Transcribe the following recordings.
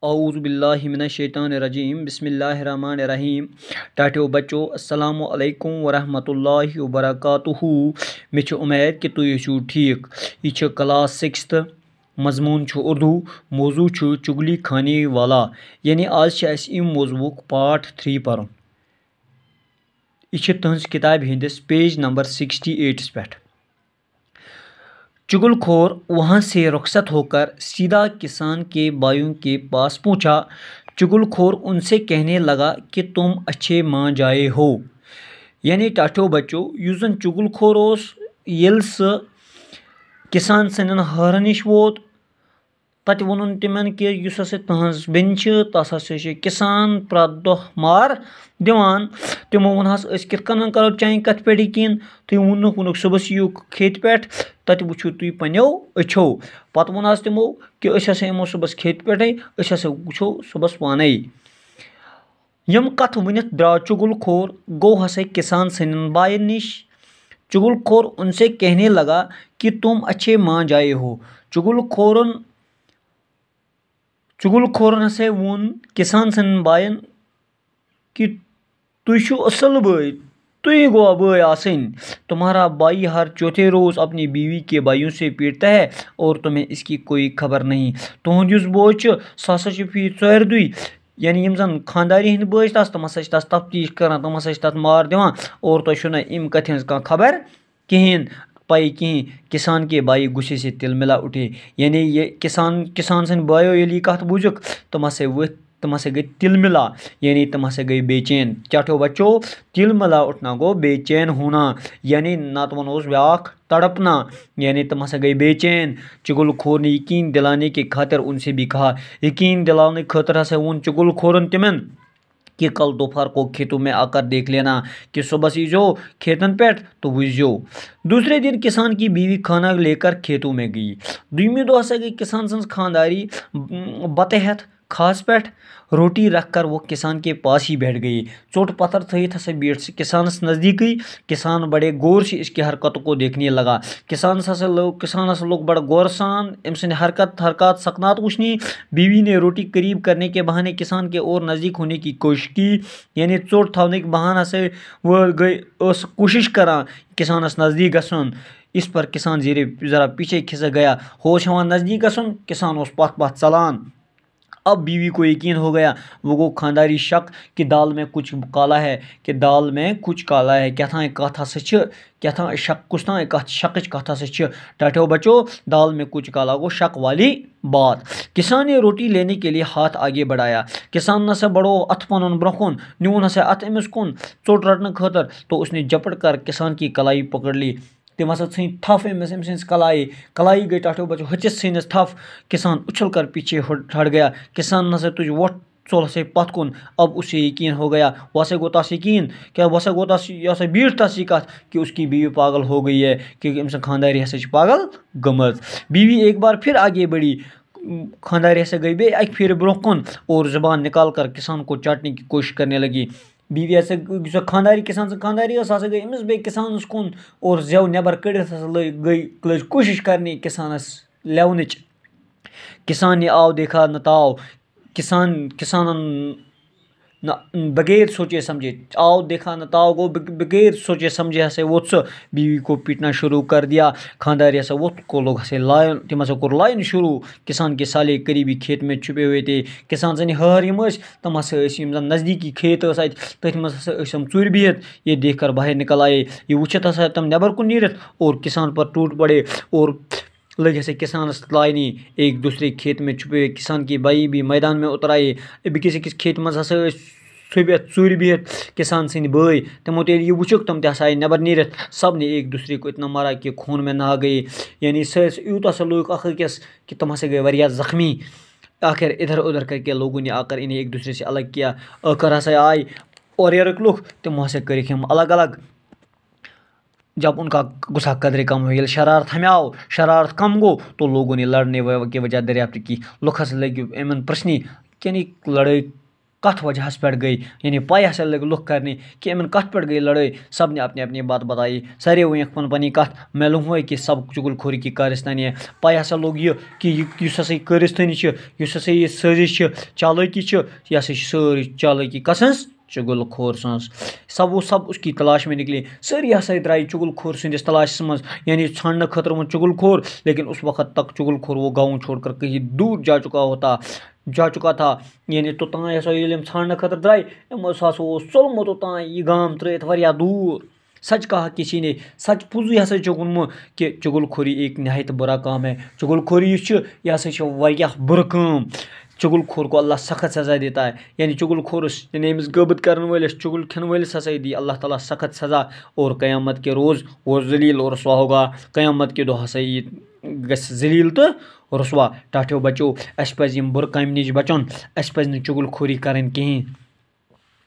औज़ु बिल्लाहि मिनश शैतानिर रजीम बिस्मिल्लाहिर रहमानिर रहीम। टाटियो बच्चो अस्सलामु अलैकुम वरहमतुल्लाहि वबरकातुहू। मे छ उम्मीद कि तुम छो ठीक। यह क्लास 6 मजमून छ उर्दू। मौजू छ चुगली खाने वाला। यानी आज इम मौजूक पार्ट 3 पर। यह तुहस किताब हंदिस पेज नंबर 68 पे। चुगलखोर वहां से रुखसत होकर सीधा किसान के भाइयों के पास पहुंचा। चुगलखोर उनसे कहने लगा कि तुम अच्छे मां जाए हो। यानी टाठो बच्चो युस जन चुगलखोर ओस येल स किसान सनन हर निश वोत तत वोनुन तिमन कि युस हसा तहंज बेन छ तस हसा छ किसान प्रत दह मार दिवान। तिमो वोनहस अस कित कन करो चाइन कथ पे यकीन। तुम वोनुक सुबह यू खेत पे तत वुचो तुम पनो अच्छो। पत वोनहस तिमो कि अस हसा यमो सुबह खेत पे अस हसा वुचो सुबह पाने। यम कथ वनित द्राव चुगलखोर गो हसा किसान सनन बायन निश। चुगलखोर उनसे कहने लगा कि तुम अच्छे मां जाए हो। चुगलखोरन हसा वोन किसान सनन बायन कि तुई छु असल भाई, तुई गो भाई आसन। तुम्हारा भाई हर चौथे रोज अपनी बीवी के भाइयों से पीटता है और तुम्हें इसकी कोई खबर नहीं। तुहद युस बोय छ सह हसा छ फी चोर दुई। यानी यम जन खानदारी हंद बोय तस तम हसा तस तफ्तीश करान, तम हसा तथ मार दिवान और तुह छु ना इम कथ हंज कहां खबर कहें पाई कहीं। किसान के भाई गुस्से से तिलमिला उठे। यानी ये किसान सन भाइयों ये कथ बुझुक तम हसा गई तिलमिला। यानी तम हसा गई बेचैन। चाठो बच्चों तिलमिला उठना गो बेचैन होना। यानी नात वनोस व्याख तड़पना। यानी तम हसा गई बेचैन। चुगलखोर ने यकीन दिलाने की खातिर उनसे भी कहा। यकीन दिलाने खातिर हसा वोन चुगलखोरन तिमन कि कल दोपहर को खेतों में आकर देख लेना कि सुबह सीजो खेतन पेट तो बुझो। दूसरे दिन किसान की बीवी खाना लेकर खेतों में गई। दुमी दो हसा गई किसान सन्स खानदारी बत हेथ खास पेट रोटी रखकर वो किसान के पास ही बैठ गई। चोट पत्थर थित हसा बैठ से किसान नज़दीक गई। किसान बड़े गौर से इसकी हरकतों को देखने लगा। किसान हसा लोग बड़ा गौर सान अमसन हरकत सकनात वुचनी। बीवी ने रोटी करीब करने के बहाने किसान के और नज़दीक होने की कोशिश की। यानी चोट थाने के बहाने से वो गई कोशिश करा किसानस नज़दीक गसन। इस पर किसान जरा पीछे खिसक गया। होश हवान नज़दीक गसन किसान उस पथ चलान। अब बीवी को यकीन हो गया। वो खानदारी शक कि दाल में कुछ काला है, क्या था कथ हसा क्या था शक कुछ था कथ शक कथ हसा टाठो बच्चो दाल में कुछ काला गो शक वाली बात। किसान ने रोटी लेने के लिए हाथ आगे बढ़ाया। किसान नसा बड़ो अथ पन ब्रोकुन न्यून हसा अथ अमिस कुन चोट रटने खातर। तो उसने झपट कर किसान की कलाई पकड़ ली। तम हसा थी थफ अमिस कलाई गई टाठो बच्चो हचिस थी थफ। किसान उछल कर पीछे हट गया। किसान नसा तुझ वोट चोल से पथ कुन। अब उसे यकीन हो गया। वैसे गोतास यकीन क्या वैसे गोतास यह बीट तस कथ कि उसकी बीवी पागल हो गई है कि अम्स खानदारी हसा पागल गमत। बीवी एक बार फिर आगे बढ़ी। खानदारी हसा गई बे एक फिर ब्रोकुन और जुबान निकाल कर किसान को चाटने की कोशिश करने लगी। बीवी हसा खानदारी किसान खानदारी हसा गई अमिस बे किसान कुन और जव नबर कड़ित गई कोशिश करने किसानस लेवनच। किसान ने आओ देखा नताओ। किसान बगैर सोचे समझे आओ देखा नताओ गो बगैर सोचे समझे हसे वो बीवी को पीटना शुरू कर दिया। खानदारी हसा वो को लोग हसे लायन तम हसा कोर लायन शुरू। किसान के साले करीबी खेत में छुपे हुए थे। किसान जन हर यम तम हसा नज़दीकी खेत तथ मज हसा चुर बिहत। ये देख कर बाहर निकल आए। ये वुचत हसा तम नबर कुन नीरत और किसान पर टूट पड़े और लगे हसे किसान लाइनी। एक दूसरे खेत में छुपे हुए किसान की भाई भी मैदान में उतर आए। किस खेत मज हसा सुबियत चुर बिहत किसान सद भाई। तमो तेल ये वुचुक तम आए नबर नीरत। सब ने एक दूसरे को इतना मारा कि खून में नहा गए। यानी यूत सा लोग अखिस कि तम हसा गए वरिया जख्मी। आखिर इधर उधर करके लोगों ने आकर इन्हें एक दूसरे से अलग किया। आकर हसा आए और यारक लोग तम हसा कर अलग अलग। जब उनका गुस्सा कदरे कम हो शरारत कम गो तो लोगों ने लड़ने की वजह दरियाफ्त की। लुक हस लगे इमन प्रश्न यानी लड़ाई कथ वजह पे गई, यानी पाई हसा लग लुख करने कि इन कथ पे गई लड़ाई। सब ने अपनी अपनी बात बताई, सारे वन पन पन कथ मेलूम हो कि सब चुगलखोरी की कारस्तानी है। पाई हसा लोग कि हसा कारस्तानी हसा ये साजिश चालाकी यह सारी चालाकी कसंस चुगलखोर सज। सब उसकी तलाश में निकले, सारी हसा द्राई चुगलखोर संदिस तलाश मज, यानी छानने खतर वो चुगलखोर। लेकिन उस वक्त तक चुगलखोर वो गाँव छोड़कर कहीं दूर जा चुका था। यानी तोतान हसा छानने खतर द्राय चलमो तोतान यह गाम त्रित वरिया दूर। सच कहा किसी ने, सच पुजु हसा वोनमो कि चुगलखोरी एक नहायत बुरा काम है। चुगलखोरी यह हसा वारिया बुर काम। चुगलखोर को अल्लाह सख्त सज़ा देता है, यानी चुगलखोरस यानी अमिस गबत करने वालिस चुगल खन वालिस हसा दी अल्लाह ताला सख्त सज़ा। और क़यामत के रोज़ वो जलील और रसवा होगा। क़यामत के दो हसा ये जलील तो रसवा। टाठियो बचो अस पज़ यम बुर काम निश बचन, अस पज़ न चुगलखोरी करन कहीं।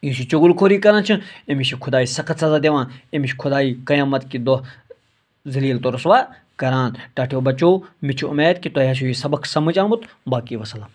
यह चुगलखोरी करान अमिस खुदाई सख्त सज़ा दिवान, अमिस खुदाई क़यामत के दो जलील तो रसवा करान। टाठियो बचो मे उम्मीद कि तुम यह सबक समझ आमुत। बाकी वसलम।